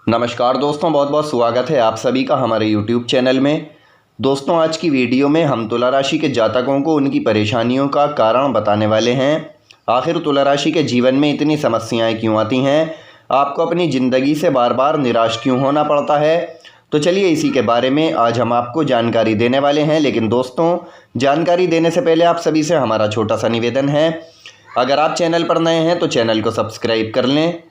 नमस्कार दोस्तों, बहुत बहुत स्वागत है आप सभी का हमारे YouTube चैनल में। दोस्तों, आज की वीडियो में हम तुला राशि के जातकों को उनकी परेशानियों का कारण बताने वाले हैं। आखिर तुला राशि के जीवन में इतनी समस्याएं क्यों आती हैं, आपको अपनी ज़िंदगी से बार बार निराश क्यों होना पड़ता है। तो चलिए इसी के बारे में आज हम आपको जानकारी देने वाले हैं। लेकिन दोस्तों, जानकारी देने से पहले आप सभी से हमारा छोटा सा निवेदन है, अगर आप चैनल पर नए हैं तो चैनल को सब्सक्राइब कर लें,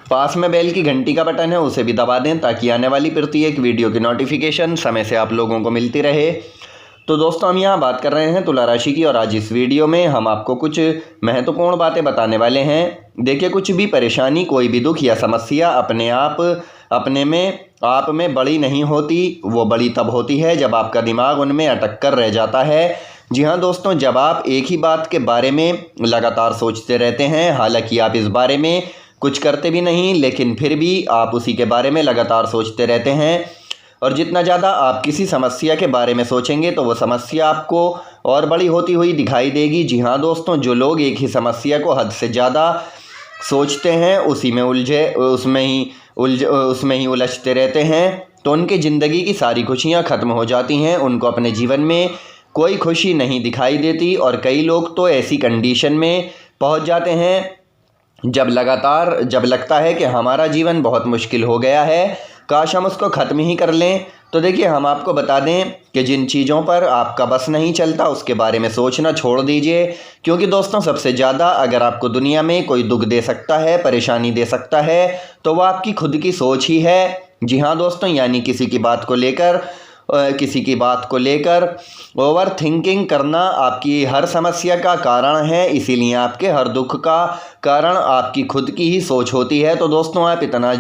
पास में बेल की घंटी का बटन है उसे भी दबा दें ताकि आने वाली प्रत्येक वीडियो की नोटिफिकेशन समय से आप लोगों को मिलती रहे। तो दोस्तों, हम यहाँ बात कर रहे हैं तुला राशि की और आज इस वीडियो में हम आपको कुछ महत्वपूर्ण बातें बताने वाले हैं। देखिए, कुछ भी परेशानी, कोई भी दुख या समस्या आप में बड़ी नहीं होती, वो बड़ी तब होती है जब आपका दिमाग उनमें अटक कर रह जाता है। जी हाँ दोस्तों, जब आप एक ही बात के बारे में लगातार सोचते रहते हैं, हालांकि आप इस बारे में कुछ करते भी नहीं, लेकिन फिर भी आप उसी के बारे में लगातार सोचते रहते हैं। और जितना ज़्यादा आप किसी समस्या के बारे में सोचेंगे तो वो समस्या आपको और बड़ी होती हुई दिखाई देगी। जी हाँ दोस्तों, जो लोग एक ही समस्या को हद से ज़्यादा सोचते हैं उसमें ही उलझते रहते हैं, तो उनकी ज़िंदगी की सारी खुशियाँ ख़त्म हो जाती हैं। उनको अपने जीवन में कोई खुशी नहीं दिखाई देती और कई लोग तो ऐसी कंडीशन में पहुँच जाते हैं जब लगता है कि हमारा जीवन बहुत मुश्किल हो गया है, काश हम उसको ख़त्म ही कर लें। तो देखिए, हम आपको बता दें कि जिन चीज़ों पर आपका बस नहीं चलता उसके बारे में सोचना छोड़ दीजिए, क्योंकि दोस्तों सबसे ज़्यादा अगर आपको दुनिया में कोई दुख दे सकता है, परेशानी दे सकता है, तो वह आपकी खुद की सोच ही है। जी हाँ दोस्तों, यानी किसी की बात को लेकर ओवर थिंकिंग करना आपकी हर समस्या का कारण है। इसीलिए आपके हर दुख का कारण आपकी खुद की ही सोच होती है। तो दोस्तों, आप इतना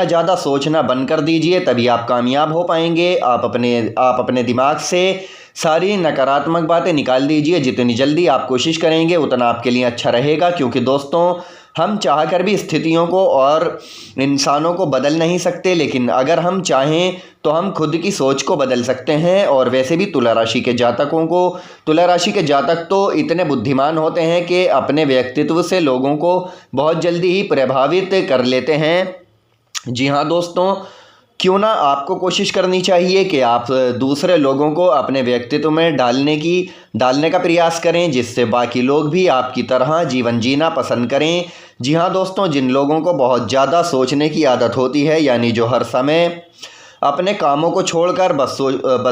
ज़्यादा सोचना बंद कर दीजिए, तभी आप कामयाब हो पाएंगे। आप अपने दिमाग से सारी नकारात्मक बातें निकाल दीजिए। जितनी जल्दी आप कोशिश करेंगे उतना आपके लिए अच्छा रहेगा, क्योंकि दोस्तों हम चाहकर भी स्थितियों को और इंसानों को बदल नहीं सकते, लेकिन अगर हम चाहें तो हम खुद की सोच को बदल सकते हैं। और वैसे भी तुला राशि के जातक तो इतने बुद्धिमान होते हैं कि अपने व्यक्तित्व से लोगों को बहुत जल्दी ही प्रभावित कर लेते हैं। जी हाँ दोस्तों, क्यों ना आपको कोशिश करनी चाहिए कि आप दूसरे लोगों को अपने व्यक्तित्व में डालने का प्रयास करें, जिससे बाकी लोग भी आपकी तरह जीवन जीना पसंद करें। जी हाँ दोस्तों, जिन लोगों को बहुत ज़्यादा सोचने की आदत होती है, यानी जो हर समय अपने कामों को छोड़कर बस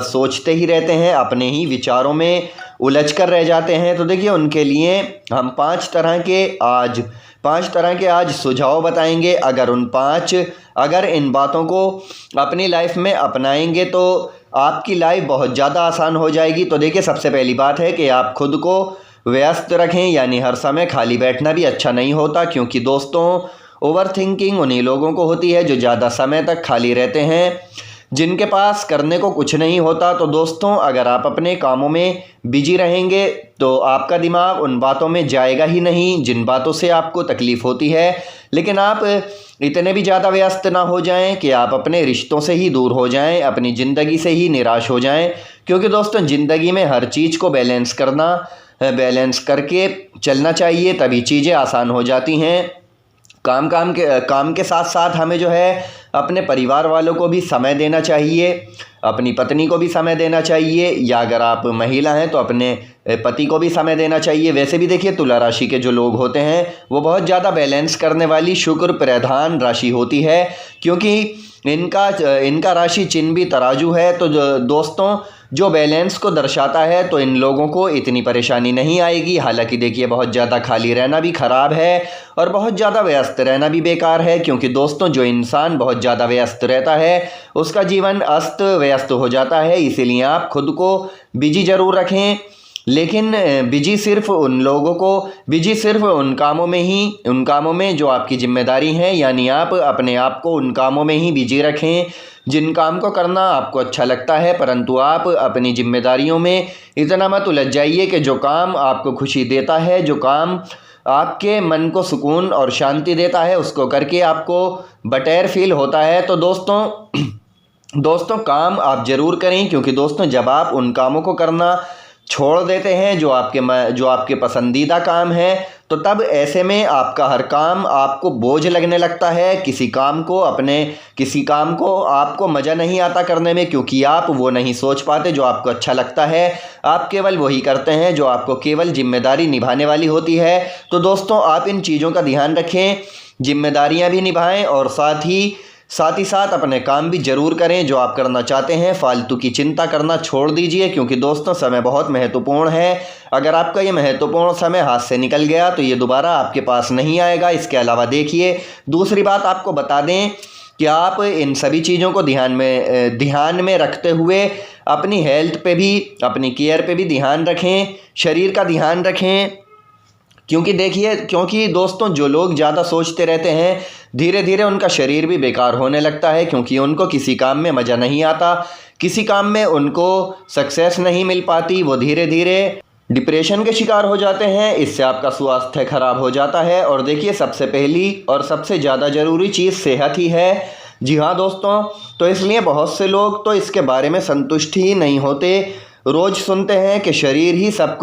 सोचते ही रहते हैं, अपने ही विचारों में उलझ कर रह जाते हैं, तो देखिए उनके लिए हम पाँच तरह के आज सुझाव बताएंगे। अगर इन बातों को अपनी लाइफ में अपनाएंगे तो आपकी लाइफ बहुत ज़्यादा आसान हो जाएगी। तो देखिए, सबसे पहली बात है कि आप खुद को व्यस्त रखें, यानी हर समय खाली बैठना भी अच्छा नहीं होता, क्योंकि दोस्तों ओवर थिंकिंग उन्हीं लोगों को होती है जो ज़्यादा समय तक खाली रहते हैं, जिनके पास करने को कुछ नहीं होता। तो दोस्तों, अगर आप अपने कामों में बिजी रहेंगे तो आपका दिमाग उन बातों में जाएगा ही नहीं जिन बातों से आपको तकलीफ़ होती है। लेकिन आप इतने भी ज़्यादा व्यस्त ना हो जाएं कि आप अपने रिश्तों से ही दूर हो जाएं, अपनी ज़िंदगी से ही निराश हो जाएं, क्योंकि दोस्तों ज़िंदगी में हर चीज़ को बैलेंस करके चलना चाहिए, तभी चीज़ें आसान हो जाती हैं। काम के साथ साथ हमें जो है अपने परिवार वालों को भी समय देना चाहिए, अपनी पत्नी को भी समय देना चाहिए, या अगर आप महिला हैं तो अपने पति को भी समय देना चाहिए। वैसे भी देखिए, तुला राशि के जो लोग होते हैं वो बहुत ज़्यादा बैलेंस करने वाली शुक्र प्रधान राशि होती है, क्योंकि इनका राशि चिन्ह भी तराजू है। तो दोस्तों, जो बैलेंस को दर्शाता है, तो इन लोगों को इतनी परेशानी नहीं आएगी। हालांकि देखिए, बहुत ज़्यादा खाली रहना भी खराब है और बहुत ज़्यादा व्यस्त रहना भी बेकार है, क्योंकि दोस्तों जो इंसान बहुत ज़्यादा व्यस्त रहता है उसका जीवन अस्त व्यस्त हो जाता है। इसीलिए आप खुद को बिजी ज़रूर रखें, लेकिन बिजी सिर्फ उन कामों में जो आपकी जिम्मेदारी हैं, यानी आप अपने आप को उन कामों में ही बिजी रखें जिन काम को करना आपको अच्छा लगता है, परंतु आप अपनी जिम्मेदारियों में इतना मत उलझ जाइए कि जो काम आपको खुशी देता है, जो काम आपके मन को सुकून और शांति देता है, उसको करके आपको बटेर फील होता है। तो दोस्तों काम आप ज़रूर करें, क्योंकि दोस्तों जब आप उन कामों को करना छोड़ देते हैं जो आपके पसंदीदा काम है, तो तब ऐसे में आपका हर काम आपको बोझ लगने लगता है। किसी काम को आपको मज़ा नहीं आता करने में, क्योंकि आप वो नहीं सोच पाते जो आपको अच्छा लगता है। आप केवल वही करते हैं जो आपको केवल जिम्मेदारी निभाने वाली होती है। तो दोस्तों, आप इन चीज़ों का ध्यान रखें, जिम्मेदारियां भी निभाएं और साथ ही साथ अपने काम भी ज़रूर करें जो आप करना चाहते हैं। फालतू की चिंता करना छोड़ दीजिए, क्योंकि दोस्तों समय बहुत महत्वपूर्ण है। अगर आपका ये महत्वपूर्ण समय हाथ से निकल गया तो ये दोबारा आपके पास नहीं आएगा। इसके अलावा देखिए, दूसरी बात आपको बता दें कि आप इन सभी चीज़ों को ध्यान में रखते हुए अपनी हेल्थ पे भी, अपनी केयर पे भी ध्यान रखें, शरीर का ध्यान रखें। क्योंकि दोस्तों, जो लोग ज़्यादा सोचते रहते हैं धीरे धीरे उनका शरीर भी बेकार होने लगता है, क्योंकि उनको किसी काम में मज़ा नहीं आता, किसी काम में उनको सक्सेस नहीं मिल पाती। वो धीरे धीरे डिप्रेशन के शिकार हो जाते हैं। इससे आपका स्वास्थ्य खराब हो जाता है। और देखिए, सबसे पहली और सबसे ज़्यादा ज़रूरी चीज़ सेहत ही है। जी हाँ दोस्तों, तो इसलिए बहुत से लोग तो इसके बारे में संतुष्ट ही नहीं होते। रोज़ सुनते हैं कि शरीर ही सब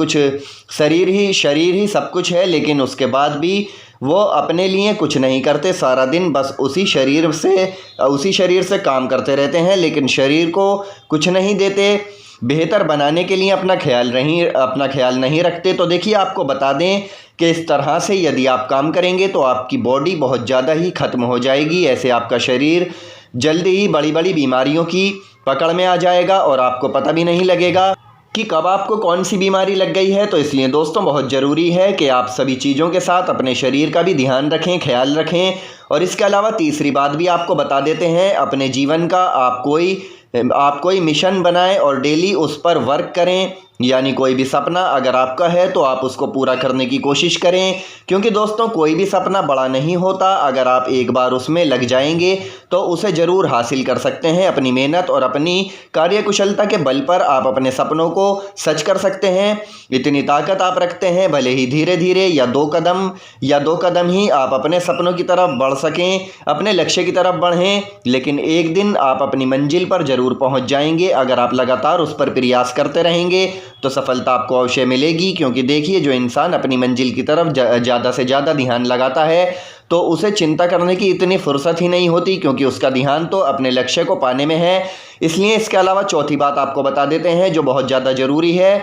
कुछ है, लेकिन उसके बाद भी वो अपने लिए कुछ नहीं करते। सारा दिन बस उसी शरीर से काम करते रहते हैं, लेकिन शरीर को कुछ नहीं देते, बेहतर बनाने के लिए अपना ख्याल नहीं रखते। तो देखिए, आपको बता दें कि इस तरह से यदि आप काम करेंगे तो आपकी बॉडी बहुत ज़्यादा ही ख़त्म हो जाएगी। ऐसे आपका शरीर जल्दी ही बड़ी बड़ी बीमारियों की पकड़ में आ जाएगा और आपको पता भी नहीं लगेगा कि कब आपको कौन सी बीमारी लग गई है। तो इसलिए दोस्तों, बहुत ज़रूरी है कि आप सभी चीज़ों के साथ अपने शरीर का भी ध्यान रखें, ख्याल रखें। और इसके अलावा तीसरी बात भी आपको बता देते हैं, अपने जीवन का आप कोई मिशन बनाएं और डेली उस पर वर्क करें। यानी कोई भी सपना अगर आपका है तो आप उसको पूरा करने की कोशिश करें, क्योंकि दोस्तों, कोई भी सपना बड़ा नहीं होता। अगर आप एक बार उसमें लग जाएंगे तो उसे ज़रूर हासिल कर सकते हैं। अपनी मेहनत और अपनी कार्यकुशलता के बल पर आप अपने सपनों को सच कर सकते हैं। इतनी ताकत आप रखते हैं, भले ही धीरे धीरे या दो कदम ही आप अपने सपनों की तरफ बढ़ सकें, अपने लक्ष्य की तरफ बढ़ें, लेकिन एक दिन आप अपनी मंजिल पर ज़रूर पहुंच जाएंगे। अगर आप लगातार उस पर प्रयास करते रहेंगे तो सफलता आपको अवश्य मिलेगी। क्योंकि देखिए, जो इंसान अपनी मंजिल की तरफ ज़्यादा से ज़्यादा ध्यान लगाता है तो उसे चिंता करने की इतनी फुर्सत ही नहीं होती, क्योंकि उसका ध्यान तो अपने लक्ष्य को पाने में है। इसलिए इसके अलावा चौथी बात आपको बता देते हैं जो बहुत ज़्यादा ज़रूरी है।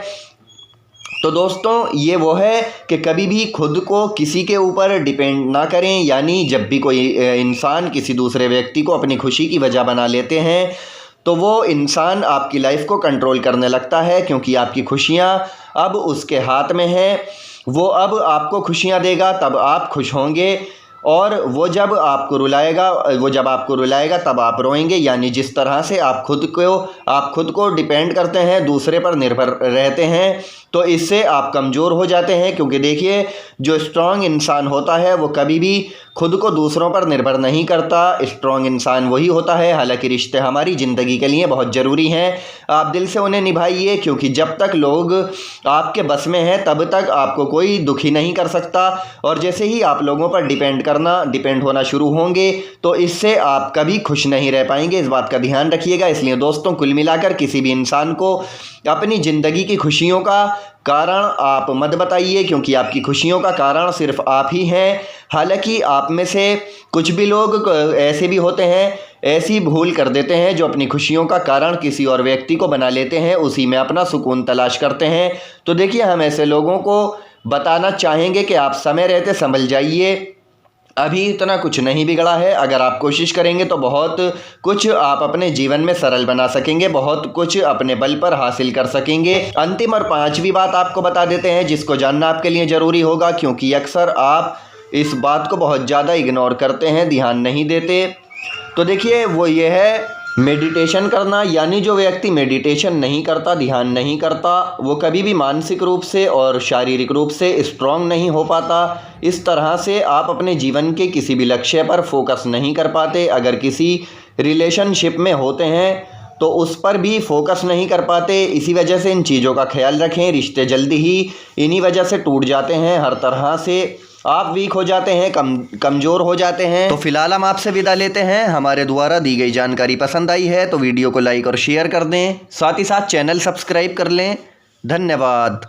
तो दोस्तों, ये वो है कि कभी भी खुद को किसी के ऊपर डिपेंड ना करें। यानी जब भी कोई इंसान किसी दूसरे व्यक्ति को अपनी खुशी की वजह बना लेते हैं तो वो इंसान आपकी लाइफ को कंट्रोल करने लगता है, क्योंकि आपकी खुशियाँ अब उसके हाथ में हैं। वो अब आपको खुशियाँ देगा तब आप खुश होंगे, और वो जब आपको रुलाएगा तब आप रोएंगे। यानी जिस तरह से आप खुद को डिपेंड करते हैं, दूसरे पर निर्भर रहते हैं, तो इससे आप कमज़ोर हो जाते हैं। क्योंकि देखिए, जो स्ट्रांग इंसान होता है वो कभी भी खुद को दूसरों पर निर्भर नहीं करता। स्ट्रांग इंसान वही होता है। हालांकि रिश्ते हमारी ज़िंदगी के लिए बहुत ज़रूरी हैं, आप दिल से उन्हें निभाइए, क्योंकि जब तक लोग आपके बस में हैं तब तक आपको कोई दुखी नहीं कर सकता। और जैसे ही आप लोगों पर डिपेंड होना शुरू होंगे तो इससे आप कभी खुश नहीं रह पाएंगे। इस बात का ध्यान रखिएगा। इसलिए दोस्तों, कुल मिलाकर किसी भी इंसान को अपनी ज़िंदगी की खुशियों का कारण आप मत बताइए, क्योंकि आपकी खुशियों का कारण सिर्फ आप ही हैं। हालांकि आप में से कुछ भी लोग ऐसे भी होते हैं, ऐसी भूल कर देते हैं जो अपनी खुशियों का कारण किसी और व्यक्ति को बना लेते हैं, उसी में अपना सुकून तलाश करते हैं। तो देखिए, हम ऐसे लोगों को बताना चाहेंगे कि आप समय रहते संभल जाइए। अभी इतना कुछ नहीं बिगड़ा है। अगर आप कोशिश करेंगे तो बहुत कुछ आप अपने जीवन में सरल बना सकेंगे, बहुत कुछ अपने बल पर हासिल कर सकेंगे। अंतिम और पांचवी बात आपको बता देते हैं जिसको जानना आपके लिए ज़रूरी होगा, क्योंकि अक्सर आप इस बात को बहुत ज़्यादा इग्नोर करते हैं, ध्यान नहीं देते। तो देखिए, वो ये है मेडिटेशन करना। यानी जो व्यक्ति मेडिटेशन नहीं करता, ध्यान नहीं करता, वो कभी भी मानसिक रूप से और शारीरिक रूप से स्ट्रांग नहीं हो पाता। इस तरह से आप अपने जीवन के किसी भी लक्ष्य पर फोकस नहीं कर पाते। अगर किसी रिलेशनशिप में होते हैं तो उस पर भी फोकस नहीं कर पाते। इसी वजह से इन चीज़ों का ख्याल रखें। रिश्ते जल्दी ही इन्हीं वजह से टूट जाते हैं। हर तरह से आप वीक हो जाते हैं, कमज़ोर हो जाते हैं। तो फिलहाल हम आपसे विदा लेते हैं। हमारे द्वारा दी गई जानकारी पसंद आई है तो वीडियो को लाइक और शेयर कर दें, साथ ही साथ चैनल सब्सक्राइब कर लें। धन्यवाद।